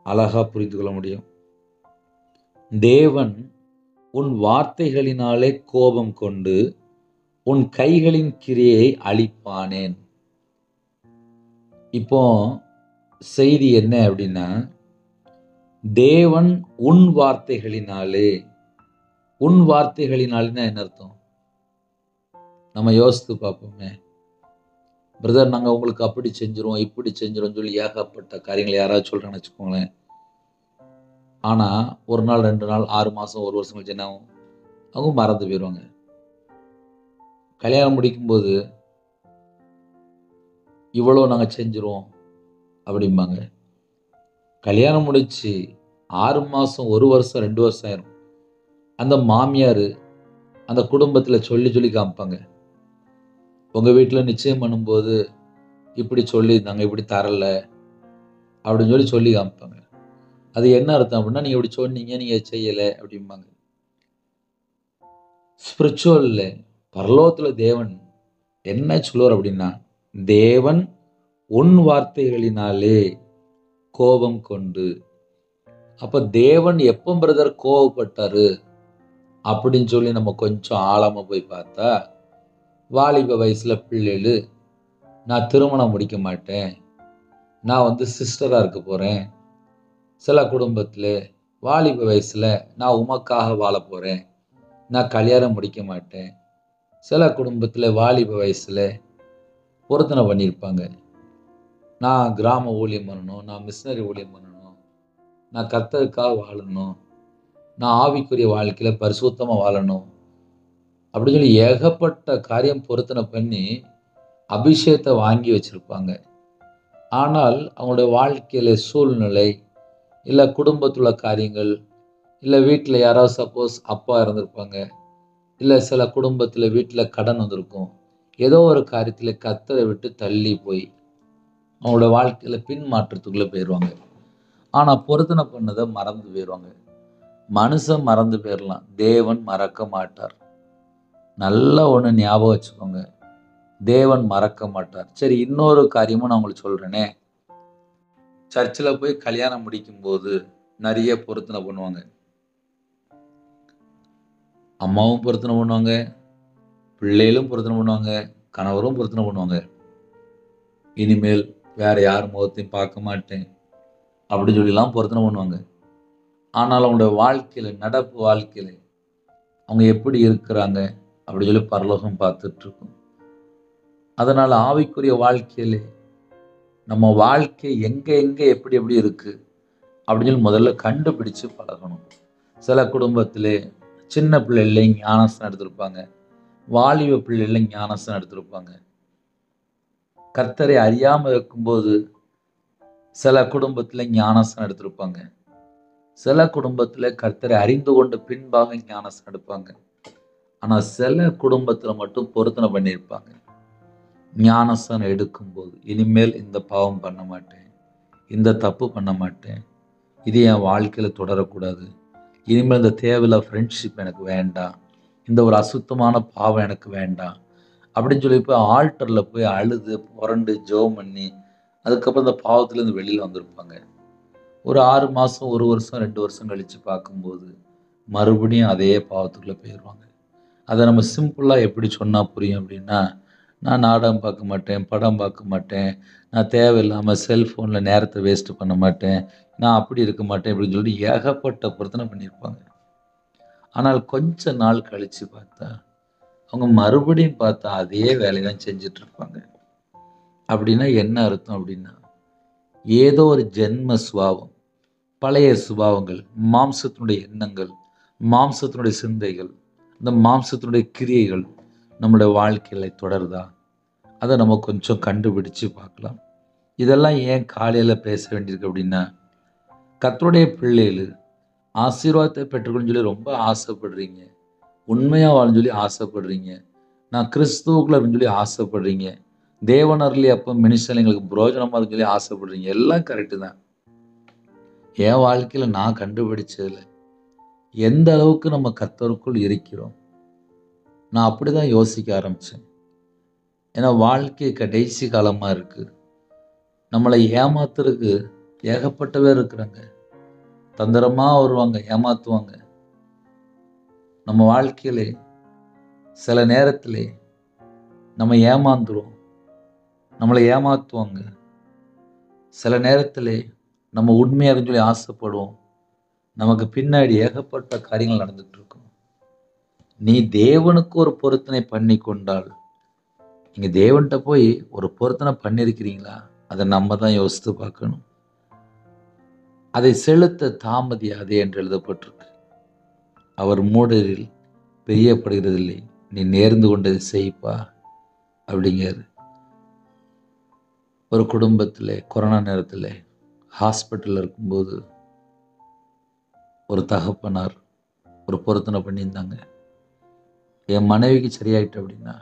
அழகாக புரிந்து கொள்ள முடியும். தேவன் உன் வார்த்தைகளினாலே கோபம் கொண்டு உன் கைகளின் கிரியை அழிப்பானேன். இப்போ செய்தி என்ன அப்படின்னா, தேவன் உன் வார்த்தைகளினாலே, உன் வார்த்தைகளினாலேன்னா என்ன அர்த்தம்? நம்ம யோசித்து பார்ப்போமே. பிரதர் நாங்கள் உங்களுக்கு அப்படி செஞ்சிருவோம், இப்படி செஞ்சிருவோம் சொல்லி ஏகப்பட்ட காரியங்களை யாராவது சொல்கிறான்னு வச்சுக்கோங்களேன். ஆனால் ஒரு நாள் 2 நாள் 6 மாதம் 1 வருஷம் கழிச்சு என்ன ஆகும்? அவங்க மறந்து போயிடுவாங்க. கல்யாணம் முடிக்கும்போது இவ்வளோ நாங்கள் செஞ்சிருவோம் அப்படிம்பாங்க. கல்யாணம் முடிச்சு 6 மாதம் 1 வருஷம் 2 வருஷம் ஆயிரும். அந்த மாமியார் அந்த குடும்பத்தில் சொல்லி சொல்லி காமிப்பாங்க. உங்கள் வீட்டில் நிச்சயம் பண்ணும்போது இப்படி சொல்லி நாங்கள் இப்படி தரலை, அப்படின்னு சொல்லி காமிப்பாங்க. அது என்ன அர்த்தம் அப்படின்னா, நீங்கள் இப்படி சொன்னீங்க, நீங்கள் செய்யலை அப்படிம்பாங்க. ஸ்பிரிச்சுவல்ல பரலோகத்தில் தேவன் என்ன சொல்லுவார் அப்படின்னா, தேவன் உன் வார்த்தைகளினாலே கோபம் கொண்டு. அப்ப தேவன் எப்போ பிரதர் கோபப்பட்டாரு அப்படின்னு நம்ம கொஞ்சம் ஆழமா போய் பார்த்தா, வாலிப வயசுல பிள்ளைகள், நான் திருமணம் முடிக்க மாட்டேன், நான் சிஸ்டரா இருக்க போறேன், சில குடும்பத்தில் வாலிப வயசுல நான் உமக்காக வாழ போறேன், நான் கல்யாணம் முடிக்க மாட்டேன், சில குடும்பத்தில் வாலிப வயசுல பொருத்தனை பண்ணியிருப்பாங்க, நான் கிராம ஊழியம் பண்ணணும், நான் மிஷினரி ஊழியம் பண்ணணும், நான் கர்த்தருக்காக வாழணும், நான் ஆவிக்குரிய வாழ்க்கையில் பரிசுத்தமாக வாழணும் அப்படின்னு ஏகப்பட்ட காரியம் பொருத்தனை பண்ணி அபிஷேகத்தை வாங்கி வச்சுருப்பாங்க. ஆனால் அவங்களுடைய வாழ்க்கையில் சூழ்நிலை, இல்லை குடும்பத்தில் காரியங்கள், இல்லை வீட்டில் யாராவது சப்போஸ் அப்பா இருந்திருப்பாங்க, இல்லை சில குடும்பத்தில் வீட்டில் கடன் வந்திருக்கும், ஏதோ ஒரு காரியத்தில் கர்த்தரை விட்டு தள்ளி போய் அவங்களோட வாழ்க்கையில் பின்மாற்றத்துக்குள்ளே போயிடுவாங்க. ஆனால் பொருத்தனை பண்ணதை மறந்து போயிடுவாங்க. மனுஷன் மறந்து போயிடலாம், தேவன் மறக்க மாட்டார். நல்லா ஒன்று ஞாபகம் வச்சுக்கோங்க, தேவன் மறக்க மாட்டார். சரி, இன்னொரு காரியமும் நான் உங்களுக்கு சொல்கிறேனே, சர்ச்சில் போய் கல்யாணம் முடிக்கும்போது நிறைய பொருத்தனை பண்ணுவாங்க. அம்மாவும் பொருத்தனை பண்ணுவாங்க, பிள்ளைகளும் பொருத்தனை பண்ணுவாங்க, கணவரும் பொருத்தனை பண்ணுவாங்க. இனிமேல் வேற யார் முகத்தையும் பார்க்க மாட்டேன் அப்படின்னு சொல்லிலாம் பொருத்தனை பண்ணுவாங்க. ஆனால் அவங்களுடைய வாழ்க்கையில், நடப்பு வாழ்க்கையில் அவங்க எப்படி இருக்கிறாங்க அப்படின்னு பரலோகம் பார்த்துட்ருக்கும். அதனால் ஆவிக்குரிய வாழ்க்கையில் நம்ம வாழ்க்கை எங்கே எப்படி இருக்குது அப்படின்னு முதல்ல கண்டுபிடிச்சு பழகணும். சில குடும்பத்தில் சின்ன பிள்ளைகள ஞானஸ்தானம் எடுத்திருப்பாங்க, வாலிப பிள்ளைகள ஞானஸ்தானம் எடுத்திருப்பாங்க. கர்த்தரை அறியாமல் இருக்கும்போது சில குடும்பத்தில் ஞானஸ்தானம் எடுத்திருப்பாங்க, சில குடும்பத்தில் கர்த்தரை அறிந்து கொண்டு பின்பாக ஞானஸ்தானம் எடுப்பாங்க. ஆனால் சில குடும்பத்தில் மட்டும் பொருத்தனை பண்ணியிருப்பாங்க. ஞானஸ்தானம் எடுக்கும்போது இனிமேல் இந்த பாவம் பண்ண மாட்டேன், இந்த தப்பு பண்ண மாட்டேன், இது என் வாழ்க்கையில் தொடரக்கூடாது, இனிமேல் இந்த தேவையில்ல ஃப்ரெண்ட்ஷிப் எனக்கு வேண்டாம், இந்த ஒரு அசுத்தமான பாவம் எனக்கு வேண்டாம் அப்படின்னு போய் ஆல்டரில் போய் அழுது புரண்டு ஜெபம் பண்ணி அதுக்கப்புறம் இந்த பாவத்துலேருந்து வெளியில் வந்திருப்பாங்க. ஒரு 6 மாதம், 1 வருஷம், 2 வருஷம் கழித்து பார்க்கும்போது மறுபடியும் அதே பாவத்துக்குள்ளே போயிடுவாங்க. அதை நம்ம சிம்பிளாக எப்படி சொன்னால் புரியும் அப்படின்னா, நான் நாடகம் பார்க்க மாட்டேன், படம் பார்க்க மாட்டேன், நான் தேவையில்லாமல் செல்ஃபோனில் நேரத்தை வேஸ்ட்டு பண்ண மாட்டேன், நான் அப்படி இருக்க மாட்டேன் அப்படின்னு ஏகப்பட்ட பொருத்தனை பண்ணியிருப்பாங்க. ஆனால் கொஞ்ச நாள் கழித்து பார்த்தா அவங்க மறுபடியும் பார்த்தா அதே வேலையை தான் செஞ்சிட்ருப்பாங்க. அப்படின்னா என்ன அர்த்தம் அப்படின்னா, ஏதோ ஒரு ஜென்ம சுபாவம், பழைய சுபாவங்கள், மாம்சத்தினுடைய எண்ணங்கள், மாம்சத்தினுடைய சிந்தைகள், இந்த மாம்சத்தினுடைய கிரியைகள் நம்முடைய வாழ்க்கையில் தொடருதா, அதை நம்ம கொஞ்சம் கண்டுபிடிச்சு பார்க்கலாம். இதெல்லாம் ஏன் காலையில் பேச வேண்டியிருக்கு அப்படின்னா, கர்த்தருடைய பிள்ளைகள் ஆசீர்வாதத்தை பெற்றுக்கொள்ளுன்னு ரொம்ப ஆசைப்படுறீங்க, உண்மையாக வாழன்னு ஆசைப்படுறீங்க, நான் கிறிஸ்துவுக்குள்ள இருக்குன்னு ஆசைப்படுறீங்க, தேவனர்லி அப்போ மினிஸ்டர் எங்களுக்கு புரோஜனமாக இருக்குன்னு ஆசைப்படுறீங்க. எல்லாம் கரெக்டு தான். என் வாழ்க்கையில் நான் கண்டுபிடிச்சதில்லை எந்த அளவுக்கு நம்ம கர்த்தருக்குள் இருக்கிறோம், நான் அப்படி தான் யோசிக்க ஆரம்பித்தேன். ஏன்னா வாழ்க்கை கடைசி காலமாக இருக்குது, நம்மளை ஏமாத்துறதுக்கு ஏகப்பட்ட பேர் இருக்கிறாங்க, தந்திரமாக வருவாங்க, ஏமாற்றுவாங்க. நம்ம வாழ்க்கையிலே சில நேரத்தில் நம்ம ஏமாந்துரும், நம்மளை ஏமாற்றுவாங்க. சில நேரத்தில் நம்ம உண்மையாக ஆசைப்படுவோம், நமக்கு பின்னாடி ஏகப்பட்ட காரியங்கள் நடந்துட்டு இருக்கும். நீ தேவனுக்கு ஒரு பொருத்தனை பண்ணி கொண்டால், நீங்கள் தேவன்கிட்ட போய் ஒரு பொருத்தனை பண்ணியிருக்கிறீங்களா, அதை நம்ம தான் யோசித்து பார்க்கணும். அதை செலுத்த தாமதியாதே என்று எழுதப்பட்டிருக்கு. அவர் மூடரில் பிரியப்படுகிறதில்லை, நீ நேர்ந்து கொண்டதை செய்ப்பா அப்படிங்கிறாரு. ஒரு குடும்பத்தில் கொரோனா நேரத்தில் ஹாஸ்பிட்டலில் இருக்கும்போது ஒரு தகப்பனார் ஒரு பொருத்தனை பண்ணியிருந்தாங்க. என் மனைவிக்கு சரியாயிட்டு அப்படின்னா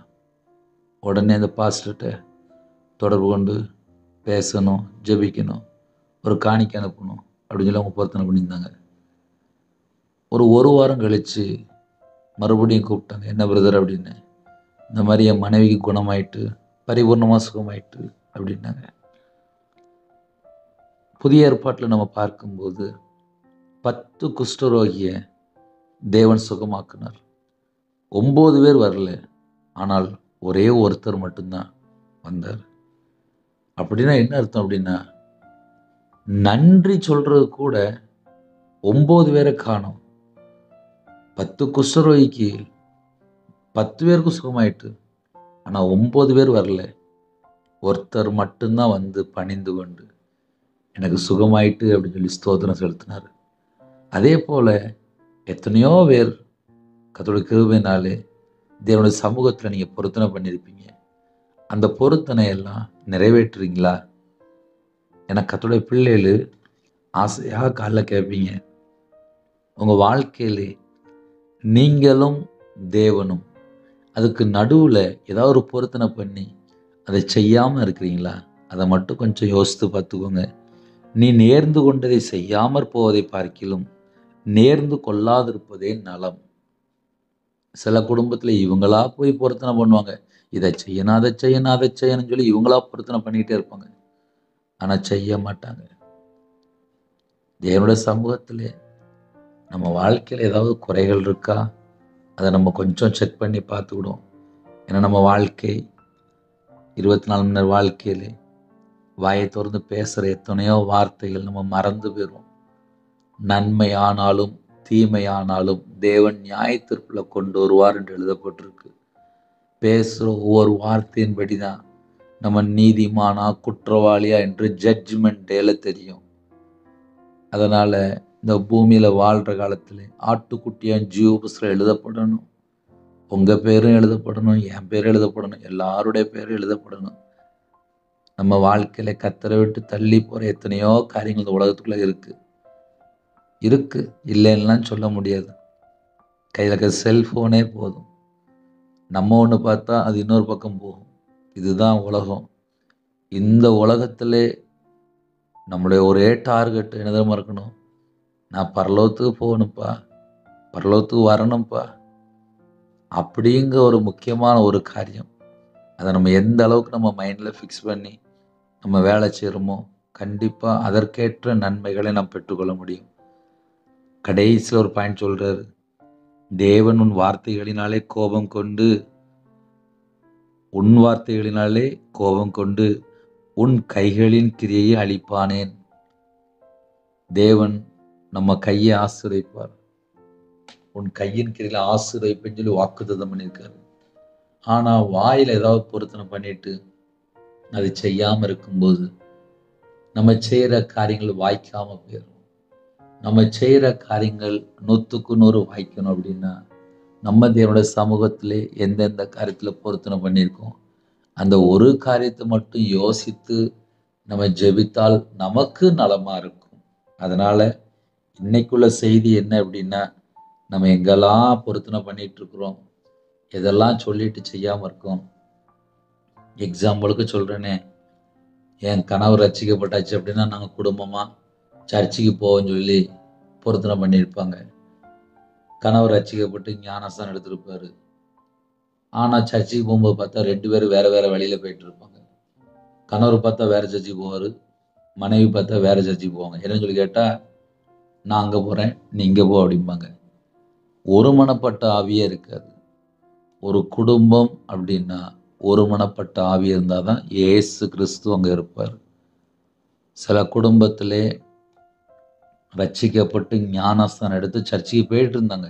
உடனே அந்த பாஸ்டர்கிட்ட தொடர்பு கொண்டு பேசணும், ஜெபிக்கணும், ஒரு காணிக்கை அனுப்பணும் அப்படின்னு சொல்லி அவங்க பொருத்தனை பண்ணியிருந்தாங்க. ஒரு வாரம் கழித்து மறுபடியும் கூப்பிட்டாங்க. என்ன பிரதர் அப்படின்னு. இந்த மாதிரி என் மனைவிக்கு குணமாயிட்டு பரிபூர்ணமாக சுகமாயிட்டு அப்படின்னாங்க. புதிய ஏற்பாட்டில் நம்ம பார்க்கும்போது 10 குஷ்டரோகியை தேவன் சுகமாக்குனார். 9 பேர் வரல, ஆனால் ஒரே ஒருத்தர் மட்டும்தான் வந்தார். அப்படின்னா என்ன அர்த்தம் அப்படின்னா, நன்றி சொல்றது கூட 9 பேரை காணோம். 10 குஷ்டரோகிக்கு 10 பேருக்கு சுகமாயிட்டு, ஆனால் 9 பேர் வரல. ஒருத்தர் மட்டும்தான் வந்து பணிந்து கொண்டு எனக்கு சுகமாயிட்டு அப்படின்னு சொல்லி ஸ்தோத்திரம் செலுத்தினார். அதே போல் எத்தனையோ பேர் கர்த்தருடைய கிருபையினாலே தேவனுடைய சமூகத்தில் நீங்கள் பொருத்தனை பண்ணியிருப்பீங்க. அந்த பொருத்தனை எல்லாம் நிறைவேற்றுறீங்களா? எனக்கு கர்த்தருடைய பிள்ளைகள் ஆசையாக காலைல கேட்பீங்க, உங்கள் வாழ்க்கையிலே நீங்களும் தேவனும் அதுக்கு நடுவில் ஏதாவது ஒரு பொருத்தனை பண்ணி அதை செய்யாமல் இருக்கிறீங்களா? அதை மட்டும் கொஞ்சம் யோசித்து பார்த்துக்கோங்க. நீ நேர்ந்து கொண்டதை செய்யாமற் போவதை பார்க்கிலும் நேர்ந்து கொள்ளாதிருப்பதே நலம். சில குடும்பத்தில் இவங்களா போய் பொருத்தனை பண்ணுவாங்க. இதை செய்யணும், அதை செய்யணும், அதை செய்யணும்னு சொல்லி இவங்களா பொருத்தனை பண்ணிக்கிட்டே இருப்பாங்க. ஆனால் செய்ய மாட்டாங்க. தேவனுடைய சமூகத்தில் நம்ம வாழ்க்கையில் ஏதாவது குறைகள் இருக்கா? அதை நம்ம கொஞ்சம் செக் பண்ணி பார்த்துக்கிடுவோம். ஏன்னா நம்ம வாழ்க்கை 24 மணி நேரம் வாழ்க்கையில் வாயை திறந்து பேசுகிற எத்தனையோ வார்த்தைகள் நம்ம மறந்து போயிடும். நன்மை ஆனாலும் தீமையானாலும் தேவன் நியாயத்தீர்ப்புல கொண்டு வருவார் என்று எழுதப்பட்டிருக்கு. பேசுகிற ஒவ்வொரு வார்த்தையின்படி தான் நம்ம நீதிமானா குற்றவாளியா என்று ஜட்ஜ்மெண்ட் டேல தெரியும். அதனால் இந்த பூமியில் வாழ்கிற காலத்தில் ஆட்டுக்குட்டியான் ஜீவ புஸ்தகம் எழுதப்படணும். உங்கள் பேரும் எழுதப்படணும், என் பேரும் எழுதப்படணும், எல்லாருடைய பேரும் எழுதப்படணும். நம்ம வாழ்க்கையில் கர்த்தரை விட்டு தள்ளி போகிற எத்தனையோ காரியங்கள் இந்த உலகத்துக்குள்ளே இருக்குது இல்லைன்னுலாம் சொல்ல முடியாது. கையில் இருக்க செல்ஃபோனே போதும். நம்ம ஒன்று பார்த்தா அது இன்னொரு பக்கம் போகும். இதுதான் உலகம். இந்த உலகத்திலே நம்முடைய ஒரே டார்கெட் என்னதான் இருக்கணும், நான் பரலோகத்துக்கு போகணும்ப்பா, பரலோகத்துக்கு வரணும்ப்பா அப்படிங்கிற ஒரு முக்கியமான ஒரு காரியம். அதை நம்ம எந்த அளவுக்கு நம்ம மைண்டில் ஃபிக்ஸ் பண்ணி நம்ம வேலை செய்கிறோமோ கண்டிப்பாக அதற்கேற்ற நன்மைகளை நாம் பெற்றுக்கொள்ள முடியும். கடைசியில் ஒரு பாயிண்ட் சொல்கிறார், தேவன் உன் வார்த்தைகளினாலே கோபம் கொண்டு உன் கைகளின் கிரியையை அழிப்பானேன். தேவன் நம்ம கையை ஆசீர்வதிப்பார். உன் கையின் கிரியில ஆசீர்வதிப்பேன்னு சொல்லி வாக்குத்தத்தம் பண்ணியிருக்காரு. ஆனால் வாயில் ஏதாவது பொருத்தனை பண்ணிட்டு அது செய்யாமல் இருக்கும்போது நம்ம செய்கிற காரியங்கள் வாய்க்காமல் போயிடும். நம்ம செய்கிற காரியங்கள் 100க்கு 100 வாய்க்கணும் அப்படின்னா நம்ம தேவனுடைய சமூகத்திலே எந்தெந்த காரியத்தில் பொருத்தனை பண்ணியிருக்கோம் அந்த ஒரு காரியத்தை மட்டும் யோசித்து நம்ம ஜெபித்தால் நமக்கு நலமாக இருக்கும். அதனால் இன்னைக்குள்ள செய்தி என்ன அப்படின்னா, நம்ம எங்கெல்லாம் பொருத்தனை பண்ணிட்டு இருக்கிறோம், எதெல்லாம் சொல்லிட்டு செய்யாமல் இருக்கோம். எக்ஸாம்பிளுக்கு சொல்கிறேனே, என் கணவர் ரட்சிக்கப்பட்டாச்சு அப்படின்னா நாங்கள் குடும்பமாக சர்ச்சுக்கு போவோம்னு சொல்லி பொருத்தனை பண்ணியிருப்பாங்க. கணவர் ரட்சிக்கப்பட்டு ஞானஸ்தானம் எடுத்திருப்பாரு. ஆனால் சர்ச்சுக்கு போகும்போது பார்த்தா 2 பேரும் வேறு வேறு வழியில் போயிட்டு இருப்பாங்க. கணவர் பார்த்தா வேறு சர்ச்சுக்கு போவார், மனைவி பார்த்தா வேறு சர்ச்சுக்கு போவாங்க. என்னன்னு சொல்லி கேட்டால், நான் அங்கே போகிறேன் நீ இங்கே போ அப்படிம்பாங்க. ஒருமனப்பட்ட ஆவியே இருக்காது. ஒரு குடும்பம் அப்படின்னா ஒருமனப்பட்ட ஆவி இருந்தால் தான் இயேசு கிறிஸ்து அங்கே இருப்பார். சில குடும்பத்திலே ரட்சிக்கப்பட்டு ஞானஸ்தானம் எடுத்து சர்ச்சுக்கு போயிட்டு இருந்தாங்க.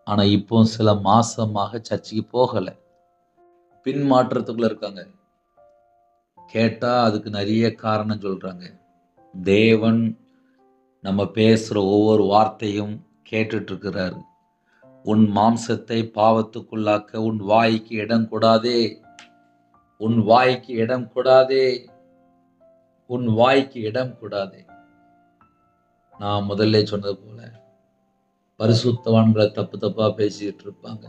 ஆனால் இப்போ சில மாசமாக சர்ச்சுக்கு போகலை, பின்மாற்றத்துக்குள்ள இருக்காங்க. கேட்டால் அதுக்கு நிறைய காரணம் சொல்கிறாங்க. தேவன் நம்ம பேசுகிற ஒவ்வொரு வார்த்தையும் கேட்டுட்டு இருக்கிறாரு. உன் மாம்சத்தை பாவத்துக்குள்ளாக்க உன் வாய்க்கு இடம் கொடாதே, உன் வாய்க்கு இடம் கொடாதே, உன் வாய்க்கு இடம் கொடாதே. நான் முதல்ல சொன்னது போல பரிசுத்தவான்களை தப்பு தப்பா பேசிட்டு இருப்பாங்க,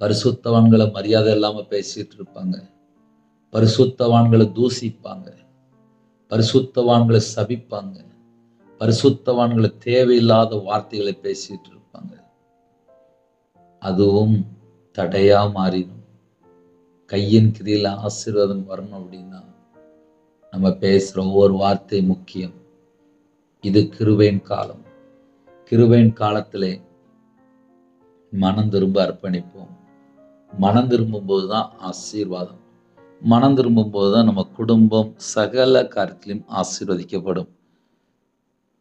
பரிசுத்தவான்களை மரியாதை இல்லாம பேசிட்டு இருப்பாங்க, பரிசுத்தவான்களை தூசிப்பாங்க. பரிசுத்தவான்களை சபிப்பாங்க, பரிசுத்தவான்களை தேவையில்லாத வார்த்தைகளை பேசிட்டு இருப்பாங்க. அதுவும் தடையா மாறிடும். கையின் கிரியில ஆசீர்வாதம் வரணும் அப்படின்னா நம்ம பேசுற ஒவ்வொரு வார்த்தை முக்கியம். இது கிருபையின் காலம். கிருபையின் காலத்திலே மனம் திரும்ப அர்ப்பணிப்போம். மனம் திரும்பும் போதுதான் ஆசீர்வாதம். மனம் திரும்பும் போதுதான் நம்ம குடும்பம் சகல காரியத்திலும் ஆசீர்வதிக்கப்படும்.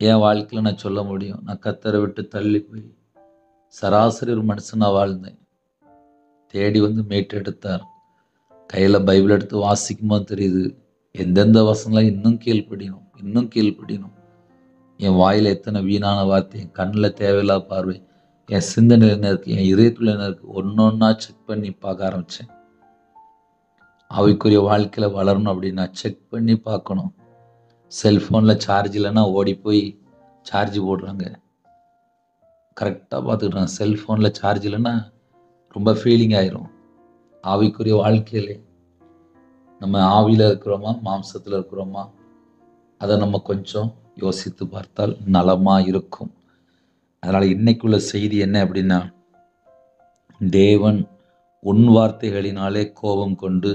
என் வாழ்க்கையில நான் சொல்ல முடியும், நான் கர்த்தரை விட்டு தள்ளி போய் சராசரி ஒரு மனுஷனா வாழ்ந்தேன். தேடி வந்து மீட்டெடுத்தார். கையில பைபிள் எடுத்து வாசிக்கும் போது தெரியுது, எந்தெந்த வசனங்களை இன்னும் கீழ்ப்படியணும், இன்னும் கீழ்ப்படியணும். என் வாயில எத்தனை வீணான வார்த்தை, என் கண்ணில் தேவையில்லா பார்வை, என் சிந்தனையில் என்ன இருக்கு, என் இதயத்துல என்ன இருக்கு, ஒன்னொன்னா செக் பண்ணி பார்க்க ஆரம்பிச்சேன். ஆவிக்குரிய வாழ்க்கையில வளரணும் அப்படின்னா செக் பண்ணி பார்க்கணும். செல்போன்ல சார்ஜ் இல்லைன்னா ஓடி போய் சார்ஜ் போடுறாங்க. கரெக்டாக பார்த்துக்கிட்டாங்க. செல்ஃபோனில் சார்ஜ் இல்லைன்னா ரொம்ப ஃபீலிங் ஆயிரும். ஆவிக்குரிய வாழ்க்கையிலே நம்ம ஆவியில் இருக்கிறோமா மாம்சத்தில் இருக்கிறோமா, அதை நம்ம கொஞ்சம் யோசித்து பார்த்தால் நலமாக இருக்கும். அதனால் இன்னைக்குள்ள செய்தி என்ன அப்படின்னா, தேவன் உன் வார்த்தைகளினாலே கோபம் கொண்டு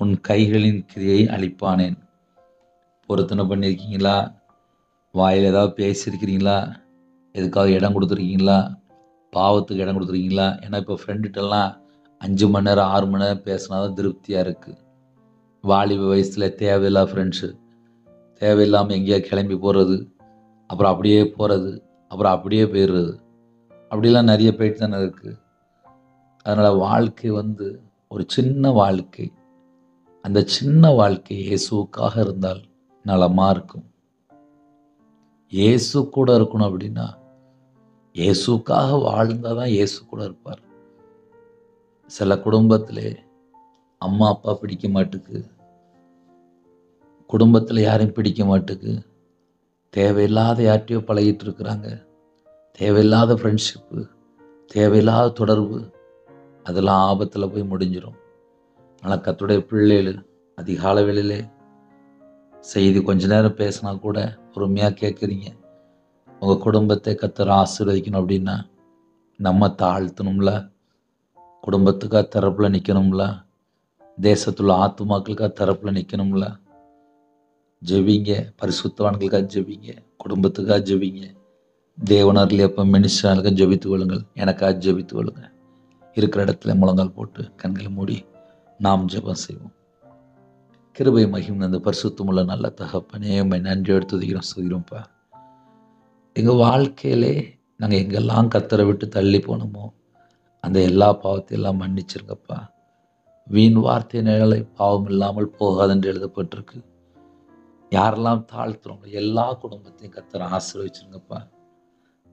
உன் கைகளின் கிரியை அழிப்பானேன். பொருத்தனை பண்ணியிருக்கீங்களா? வாயில் ஏதாவது பேசியிருக்கிறீங்களா? எதுக்காக இடம் கொடுத்துருக்கீங்களா? பாவத்துக்கு இடம் கொடுத்துருக்கீங்களா? ஏன்னா இப்போ ஃப்ரெண்டுகிட்டலாம் 5 மணி நேரம் 6 மணி நேரம் பேசினா தான் திருப்தியாக இருக்குது. வாலிப வயசில் தேவையில்லா ஃப்ரெண்ட்ஸு, தேவையில்லாமல் எங்கேயா கிளம்பி போகிறது, அப்புறம் அப்படியே போகிறது, அப்புறம் அப்படியே போயிடுறது, அப்படிலாம் நிறைய போயிட்டு தானே இருக்குது. அதனால் வாழ்க்கை ஒரு சின்ன வாழ்க்கை. அந்த சின்ன வாழ்க்கை இயேசுவுக்காக இருந்தால் நலமாக இருக்கும். இயேசு கூட இருக்கணும் அப்படின்னா இயேசுக்காக வாழ்ந்தால் தான் இயேசு கூட இருப்பார். சில குடும்பத்திலே அம்மா அப்பா பிடிக்க மாட்டுக்கு, குடும்பத்தில் யாரையும் பிடிக்க மாட்டுக்கு, தேவையில்லாத யார்ட்டையோ பழகிட்டு இருக்கிறாங்க. தேவையில்லாத ஃப்ரெண்ட்ஷிப்பு, தேவையில்லாத தொடர்பு, அதெல்லாம் ஆபத்தில் போய் முடிஞ்சிடும். ஆனால் கர்த்தருடைய பிள்ளைகள் அதிகாலை வேளையிலே செய்தி கொஞ்ச நேரம் பேசினா கூட பொறுமையாக கேட்குறீங்க. உங்கள் குடும்பத்தை கர்த்தர் ஆசீர்வதிக்கணும் அப்படின்னா நம்ம தாழ்த்தணும்ல, குடும்பத்துக்காக தரப்பில் நிற்கணும்ல, தேசத்துள்ள ஆத்துமாக்களுக்காக தரப்பில் நிற்கணும்ல. ஜெபிங்க, பரிசுத்தவான்களுக்காக ஜெபிங்க, குடும்பத்துக்காக ஜெபிங்க. தேவனர்ல எப்போ மினிஸ்டர்களுக்காக ஜெபித்து கொள்ளுங்கள், எனக்காக ஜெபித்து கொள்ளுங்கள். இருக்கிற இடத்துல முழங்கால் போட்டு கண்களை மூடி நாம் ஜெபம் செய்வோம். கிருபை மகிமை அந்த பரிசுத்தமுள்ள நல்ல தகப்பனே, உம்மை நன்றியோடு துதிக்கிறோம், சொல்கிறோம்ப்பா. எங்கள் வாழ்க்கையிலே நாங்கள் எங்கெல்லாம் கர்த்தரை விட்டு தள்ளி போனோமோ அந்த எல்லா பாவத்தையெல்லாம் மன்னிச்சிருங்கப்பா. வீண் வார்த்தை நிழலை பாவம் இல்லாமல் போகாதென்று எழுதப்பட்டிருக்கு. யாரெல்லாம் தாழ்த்துறோங்க எல்லா குடும்பத்தையும் கர்த்தரை ஆசீர்வதிச்சிருங்கப்பா.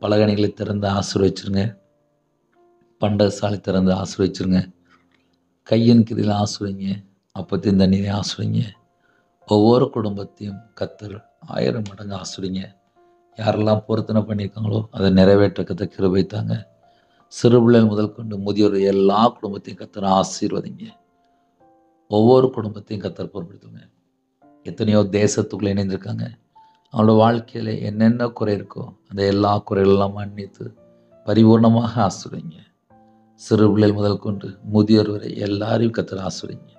பலகணிகளை திறந்து ஆசீர்வதிச்சிருங்க, பண்டகசாலை திறந்து ஆசீர்வதிச்சிருங்க, கையின் கிரியில் ஆசீர்வதிங்க, அப்பத்தையும் தண்ணீரை ஆசீர்வதிங்க. ஒவ்வொரு குடும்பத்தையும் கர்த்தர் 1000 மடங்கு ஆசீர்வதிங்க. யாரெல்லாம் பொருத்தனை பண்ணியிருக்காங்களோ அதை நிறைவேற்றக்கத்த கிருபை தாங்க. சிறு பிள்ளைகள் முதல் கொண்டு முதியோர் எல்லா குடும்பத்தையும் கர்த்தர் ஆசீர்வதிங்க. ஒவ்வொரு குடும்பத்தையும் கர்த்தர் பொறுப்படுத்துங்க. எத்தனையோ தேசத்துக்குள்ளே இணைந்திருக்காங்க. அவங்களோட வாழ்க்கையில் என்னென்ன குறை இருக்கோ அந்த எல்லா குறைகளெல்லாம் மன்னித்து பரிபூர்ணமாக ஆசீர்வதிங்க. சிறு பிள்ளைகள் முதல் கொண்டு முதியோர் வரை எல்லாரையும் கர்த்தர் ஆசீர்வதிங்க.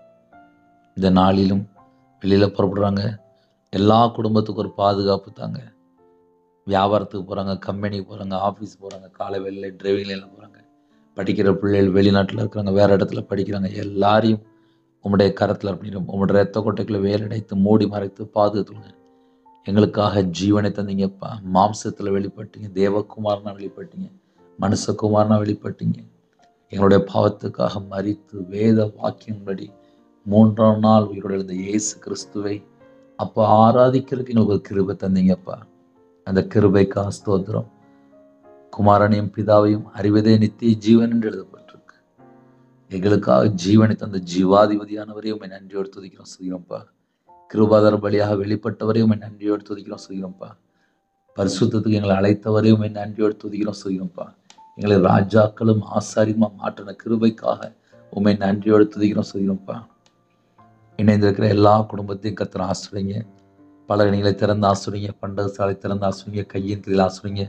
இந்த நாளிலும் வெளியில் புறப்படுறாங்க, எல்லா குடும்பத்துக்கும் ஒரு பாதுகாப்பு தாங்க. வியாபாரத்துக்கு போகிறாங்க, கம்பெனிக்கு போகிறாங்க, ஆஃபீஸ் போகிறாங்க, காலை வேலையில் டிரைவிங் லைனில் போகிறாங்க, படிக்கிற பிள்ளைகள் வெளிநாட்டில் இருக்கிறாங்க, வேறு இடத்துல படிக்கிறாங்க, எல்லாரையும் உம்முடைய கரத்தில் அப்படின்னும் உம்முடைய ரத்த கொட்டைக்குள்ளே வேலடைத்து மூடி மறைத்து பாதுகாத்துங்க. எங்களுக்காக ஜீவனை தந்தீங்கப்பா. மாம்சத்தில் வெளிப்பட்டீங்க, தேவகுமாரனா வெளிப்பட்டீங்க, மனுஷகுமாரனா வெளிப்பட்டீங்க. எங்களுடைய பாவத்துக்காக மரித்து வேத வாக்கியம்படி 3ஆம் நாள் உயிரோடு எழுந்த இயேசு கிறிஸ்துவை அப்போ ஆராதிக்கிறதுக்கு எங்களுக்கு ஒரு கிருபை தந்தீங்கப்பா. அந்த கிருபைக்காக ஸ்தோத்திரம். குமாரனையும் பிதாவையும் அறிவதே நித்திய ஜீவன் என்று எழுதப்பட்டிருக்கு. எங்களுக்காக ஜீவனை தந்த ஜீவாதிபதியானவரையும் உம்மை நன்றியோடு துதிக்கிறோம், சொல்கிறோம்ப்பா. கிருபாதார பலியாக வெளிப்பட்டவரையும் உம்மை நன்றியோடு துதிக்கிறோம், சொல்கிறோம்ப்பா. பரிசுத்தத்துக்கு எங்களை அழைத்தவரையும் உம்மை நன்றியோடு துதிக்கிறோம், சொல்கிறோம்ப்பா. எங்களை ராஜாக்களும் ஆசாரியமா மாற்றின கிருபைக்காக உம்மை நன்றியோடு துதிக்கிறோம், சொல்கிறோம்ப்பா. இணைந்திருக்கிற எல்லா குடும்பத்தையும் கர்த்தர் ஆசீர்வதிங்க. பலகணிகளை திறந்து ஆசுரிங்க, பண்டக சாலை திறந்து ஆசுரிங்க, கையின் கீழில் ஆசுரிங்க,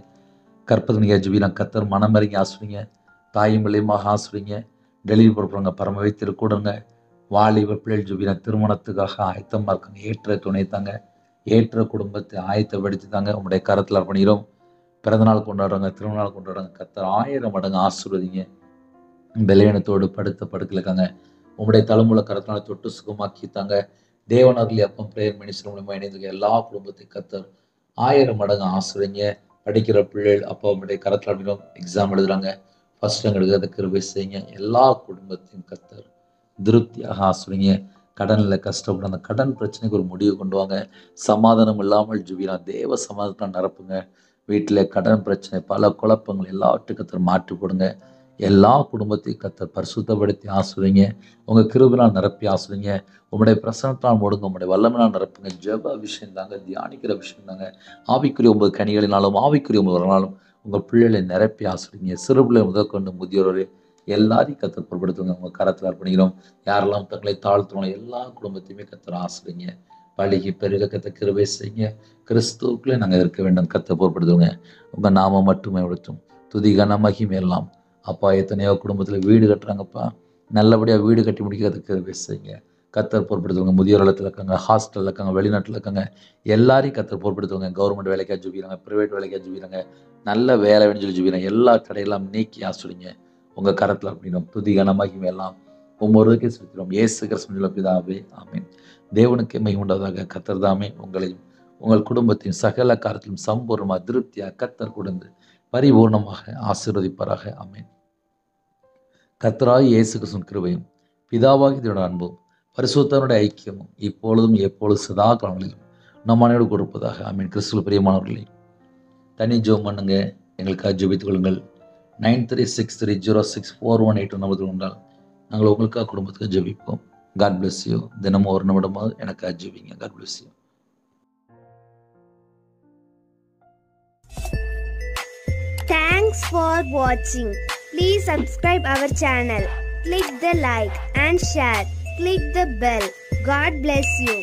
கற்பதனிகை ஜீவிரம் கத்தர் மனமறிங்க ஆசுரிங்க, தாயும் பிள்ளையுமாக ஆசுரிங்க, டெலிவரி போடுறவங்க பரம வைத்திரு கூடுங்க, வாலிப பிள்ளைகள் ஜீவிரம் திருமணத்துக்காக ஆயத்தமாக இருக்காங்க, ஏற்ற துணை தாங்க, ஏற்ற குடும்பத்தை ஆயத்தப்படுத்தி தாங்க உங்களுடைய கரத்தில் அர்ப்பணிக்கிறோம். பிறந்தநாள் கொண்டாடுறாங்க, திருமணநாள் கொண்டாடுறாங்க, கத்தர் 1000 மடங்கு ஆசீர்வதிங்க. பலவீனத்தோடு படுத்த படுக்கல இருக்காங்க, உங்களுடைய தலைமுறை கரத்தினால தொட்டு சுகமாக்கித்தாங்க. தேவனர்லி அப்பம் பிரேயர் மினிஸ்டர் மூலமாக இணைந்திருக்க எல்லா குடும்பத்தையும் கத்தர் 1000 மடங்கு ஆசீர்வதிங்க. படிக்கிற பிள்ளைகள் அப்போ உங்களுடைய கரத்தில் அர்ப்பணிக்கிறோம். எக்ஸாம் எழுதுறாங்க, ஃபர்ஸ்ட் ரேங்க் எடுக்கிறத கிருபை செய்யுங்க. எல்லா குடும்பத்தையும் கத்தர் திருப்தியாக ஆசீர்வதிங்க. கடனில் கஷ்டப்படும் அந்த கடன் பிரச்சனைக்கு ஒரு முடிவு கொண்டு வாங்க. சமாதானம் இல்லாமல் ஜுபினா தேவ சமாதானத்தை நிரப்புங்க. வீட்டில் கடன் பிரச்சனை, பல குழப்பங்கள் எல்லாவற்றையும் கத்தர் மாற்றி போடுங்க. எல்லா குடும்பத்தையும் கத்தர் பரிசுத்தப்படுத்தி ஆசீர்வதிங்க. உங்கள் கிருபையினால் நிரப்பி ஆசீர்வதிங்க. உங்களுடைய பிரசனத்தால் மூடுங்க, உங்களுடைய வல்லமையினால் நிரப்புங்க. ஜெப விஷயம் தாங்க, தியானிக்கிற விஷயம் தாங்க. ஆவிக்குரிய 9 கனிகளினாலும் ஆவிக்குரிய 9 வரனாலும் உங்கள் பிள்ளைகளை நிரப்பி ஆசீர்வதிங்க. சிறு பிள்ளை முதற்கொண்டு முதியோரை எல்லாரையும் கத்தர் பொருட்படுத்துங்க. உங்கள் கரத்தில் அர்ப்பணிக்கிறோம். யாரெல்லாம் தங்களை தாழ்த்துவாங்க எல்லா குடும்பத்தையுமே கத்தர் ஆசீர்வதிங்க. பழகி பெருக கத்த கிருபை செய்யுங்க. கிறிஸ்துவுக்குள்ளே நாங்கள் இருக்க வேண்டும் கத்த பொருட்படுத்துவோங்க. உங்கள் நாமம் மட்டுமே உடுத்தும் துதி கன மகிமை எல்லாம். அப்பா எத்தனையோ குடும்பத்தில் வீடு கட்டுறாங்கப்பா, நல்லபடியாக வீடு கட்டி முடிக்கிறதுக்கு கிருபை செய்யுங்க. கத்தர் பொறுப்படுத்துவாங்க. முதியோர் இல்லத்தில் இருக்காங்க, ஹாஸ்டலில் இருக்காங்க, வெளிநாட்டில் இருக்காங்க, எல்லாரையும் கத்தர் பொறுப்படுத்துவாங்க. கவர்மெண்ட் வேலைக்காக ஜுபிக்கிறாங்க, ப்ரைவேட் வேலைக்காக ஜுபிக்கிறாங்க, நல்ல வேலை வேணும்னு சொல்லி ஜுபிக்கிறாங்க. எல்லா தடையெல்லாம் நீக்கி ஆசுடிங்க. உங்கள் கரத்தில் அப்படின்னோம் துதி கன மகிமை எல்லாம் ஒவ்வொருவருக்கே செலுத்துகிறோம். இயேசு கிறிஸ்துவின் பிதாவே ஆமென். தேவனுக்கு மகிமை உண்டாவதாக. கத்தர் தாமே உங்களையும் உங்கள் குடும்பத்தையும் சகல காரியத்திலும் சம்பூர்ணமாக திருப்தியாக கத்தர் கொடுத்து பரிபூர்ணமாக ஆசீர்வதிப்பாராக. ஆமென். கர்த்தராகிய இயேசு கிறிஸ்துவின் கிருபையும் பிதாவாகிய தேவனுடைய அன்பும் பரிசுத்தருடைய ஐக்கியமும் இப்பொழுதும் எப்பொழுதும் சதா காலங்களிலும் நம் அனைவரோடு கொடுப்பதாக. ஆமென். கிறிஸ்துவில் பிரியமானவர்களே, தனி ஜெபம் பண்ணுங்க, எங்களுக்காக ஜெபித்துக் கொள்ளுங்கள். 9363064182 நம்பர் கொண்டால் நாங்கள் உங்களுக்காக குடும்பத்துக்கு ஜெபிப்போம். God bless you. தினமும் ஒரு நிமிடமாவது எனக்காக ஜெபிங்க. God bless you. Thanks for watching. Please subscribe our channel. Click the like and share. Click the bell. God bless you.